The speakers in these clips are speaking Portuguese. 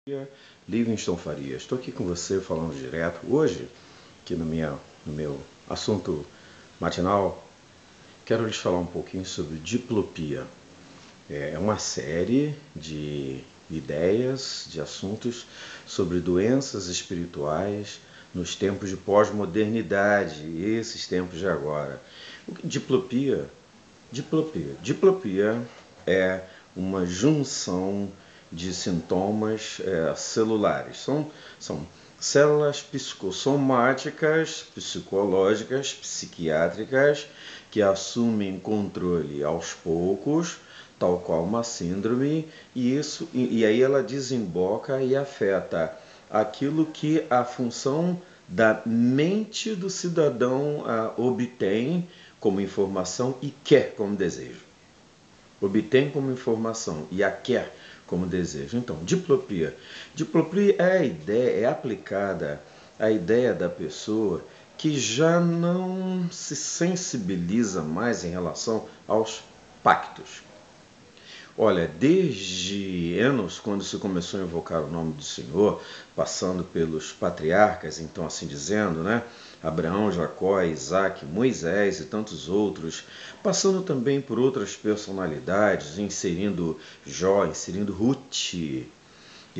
Dia, Livingston Farias. Estou aqui com você falando direto. Hoje, aqui no meu assunto matinal, quero lhes falar um pouquinho sobre diplopia. É uma série de ideias, de assuntos sobre doenças espirituais nos tempos de pós-modernidade, esses tempos de agora. Diplopia? Diplopia é uma junção de sintomas celulares. São células psicossomáticas, psicológicas, psiquiátricas, que assumem controle aos poucos, tal qual uma síndrome, e aí ela desemboca e afeta aquilo que a função da mente do cidadão obtém como informação e quer como desejo. Obtém como informação e a quer como desejo. Então, diplopia. Diplopia é a ideia, é aplicada à ideia da pessoa que já não se sensibiliza mais em relação aos pactos. Olha, desde Enos, quando se começou a invocar o nome do Senhor, passando pelos patriarcas, então assim dizendo, né? Abraão, Jacó, Isaac, Moisés e tantos outros, passando também por outras personalidades, inserindo Jó, inserindo Ruth e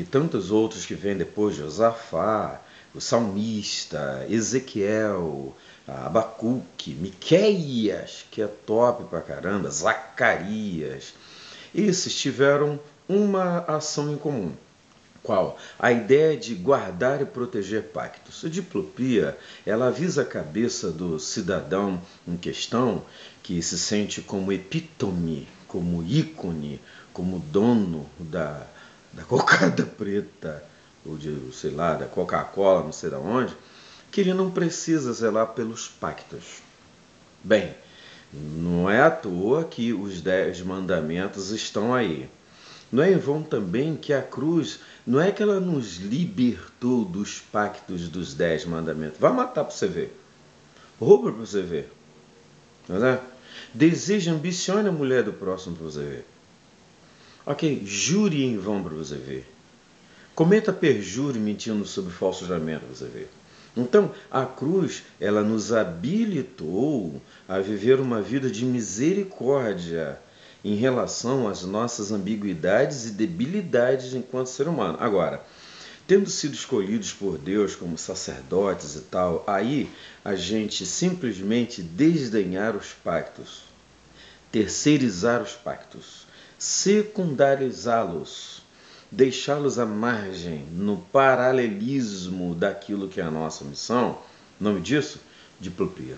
tantos outros que vêm depois, Josafá, o salmista, Ezequiel, Abacuque, Miqueias, que é top pra caramba, Zacarias. Esses tiveram uma ação em comum. Qual? A ideia de guardar e proteger pactos. A diplopia, ela avisa a cabeça do cidadão em questão que se sente como epítome, como ícone, como dono da cocada preta, ou de, sei lá, da Coca-Cola, não sei de onde, que ele não precisa zelar pelos pactos. Bem, não é à toa que os 10 mandamentos estão aí. Não é em vão também que a cruz, não é que ela nos libertou dos pactos dos 10 mandamentos. Vai matar para você ver. Rouba para você ver. Não é? Deseja, ambicione a mulher do próximo para você ver. Ok, jure em vão para você ver. Cometa perjúrio mentindo sobre falso juramento para você ver. Então, a cruz, ela nos habilitou a viver uma vida de misericórdia em relação às nossas ambiguidades e debilidades enquanto ser humano. Agora, tendo sido escolhidos por Deus como sacerdotes e tal, aí a gente simplesmente desdenhar os pactos, terceirizar os pactos, secundarizá-los, deixá-los à margem, no paralelismo daquilo que é a nossa missão, o nome disso? Diplopia.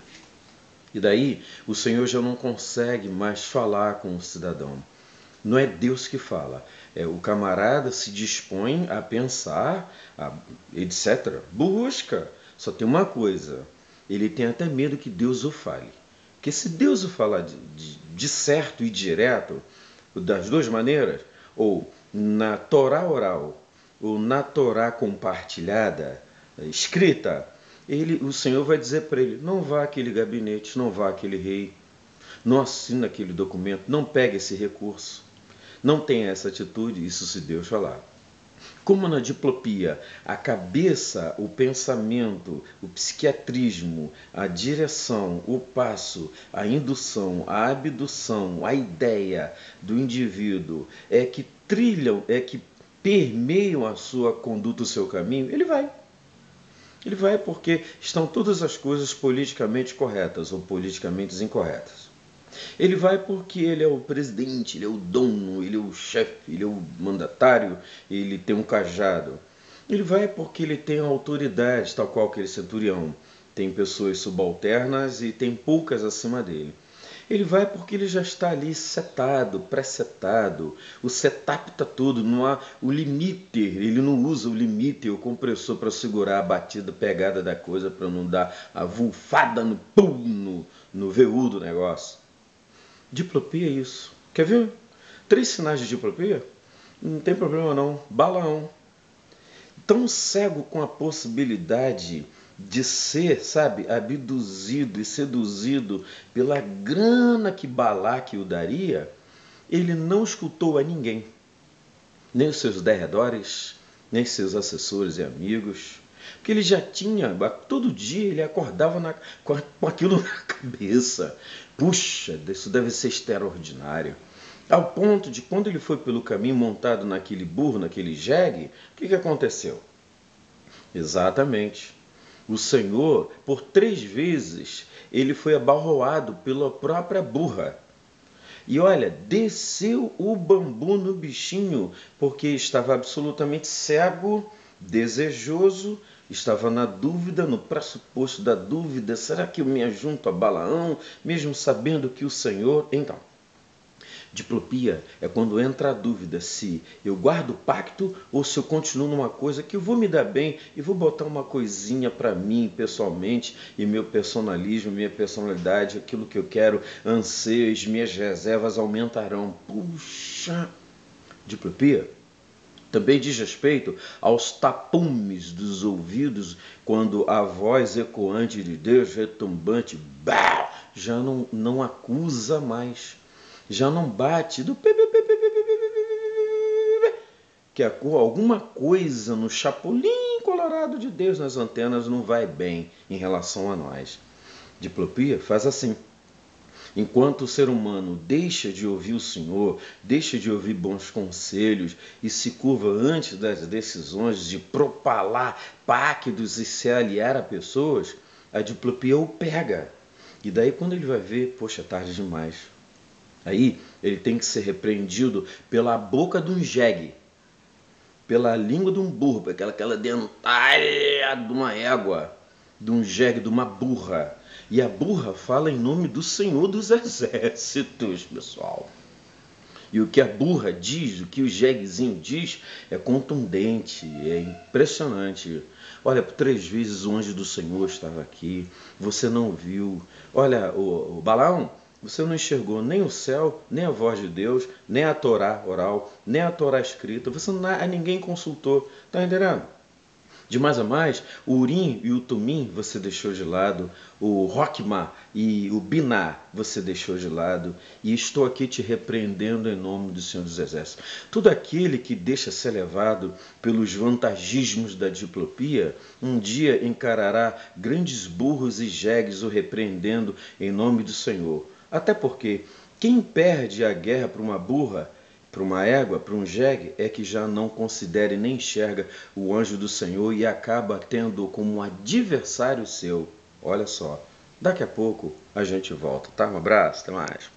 E daí o Senhor já não consegue mais falar com o cidadão. Não é Deus que fala. O camarada se dispõe a pensar, etc. Busca. Só tem uma coisa. Ele tem até medo que Deus o fale. Porque se Deus o falar de certo e direto, das duas maneiras, ou na Torá oral, ou na Torá compartilhada, escrita, o Senhor vai dizer para ele, não vá àquele gabinete, não vá àquele rei, não assina aquele documento, não pegue esse recurso, não tenha essa atitude, isso se Deus falar. Como na diplopia, a cabeça, o pensamento, o psiquiatrismo, a direção, o passo, a indução, a abdução, a ideia do indivíduo é que trilham, é que permeiam a sua conduta, o seu caminho, ele vai. Ele vai porque estão todas as coisas politicamente corretas ou politicamente incorretas. Ele vai porque ele é o presidente, ele é o dono, ele é o chefe, ele é o mandatário, ele tem um cajado. Ele vai porque ele tem autoridade, tal qual aquele centurião. Tem pessoas subalternas e tem poucas acima dele. Ele vai porque ele já está ali setado, pré-setado. O setup está tudo, não há o limiter, ele não usa o limiter, o compressor para segurar a batida, pegada da coisa, para não dar a vulfada no pum, no VU do negócio. Diplopia é isso. Quer ver? 3 sinais de diplopia? Não tem problema não. Balaão. Tão cego com a possibilidade de ser, sabe, abduzido e seduzido pela grana que Balaque o daria, ele não escutou a ninguém, nem os seus derredores, nem seus assessores e amigos, porque ele já tinha, todo dia ele acordava com aquilo na cabeça. Puxa, isso deve ser extraordinário. Ao ponto de quando ele foi pelo caminho montado naquele burro, naquele jegue, o que aconteceu? Exatamente. O Senhor, por 3 vezes, ele foi abalroado pela própria burra. E olha, desceu o bambu no bichinho, porque estava absolutamente cego, desejoso, estava na dúvida, no pressuposto da dúvida: será que eu me ajunto a Balaão, mesmo sabendo que o Senhor... Então, diplopia é quando entra a dúvida se eu guardo o pacto ou se eu continuo numa coisa que eu vou me dar bem e vou botar uma coisinha para mim pessoalmente e meu personalismo, minha personalidade, aquilo que eu quero, anseios, minhas reservas aumentarão. Puxa! Diplopia também diz respeito aos tapumes dos ouvidos quando a voz ecoante de Deus, retumbante, já não acusa mais, já não bate do que alguma coisa no chapulim colorado de Deus nas antenas não vai bem em relação a nós. Diplopia faz assim. Enquanto o ser humano deixa de ouvir o Senhor, deixa de ouvir bons conselhos e se curva antes das decisões de propalar pactos e se aliar a pessoas, a diplopia o pega. E daí quando ele vai ver, poxa, tarde demais. Aí ele tem que ser repreendido pela boca de um jegue, pela língua de um burro, aquela dentária de uma égua, de um jegue, de uma burra. E a burra fala em nome do Senhor dos Exércitos, pessoal. E o que a burra diz, o que o jeguezinho diz, é contundente, é impressionante. Olha, por 3 vezes o anjo do Senhor estava aqui, você não viu. Olha, o Balaão, você não enxergou nem o céu, nem a voz de Deus, nem a Torá oral, nem a Torá escrita. Você não, a ninguém consultou. Está entendendo? De mais a mais, o Urim e o Tumim você deixou de lado, o Roquimá e o Biná você deixou de lado, e estou aqui te repreendendo em nome do Senhor dos Exércitos. Todo aquele que deixa ser levado pelos vantagismos da diplopia, um dia encarará grandes burros e jegues o repreendendo em nome do Senhor. Até porque quem perde a guerra para uma burra, para uma égua, para um jegue, é que já não considere nem enxerga o anjo do Senhor e acaba tendo como um adversário seu. Olha só, daqui a pouco a gente volta, tá? Um abraço, até mais.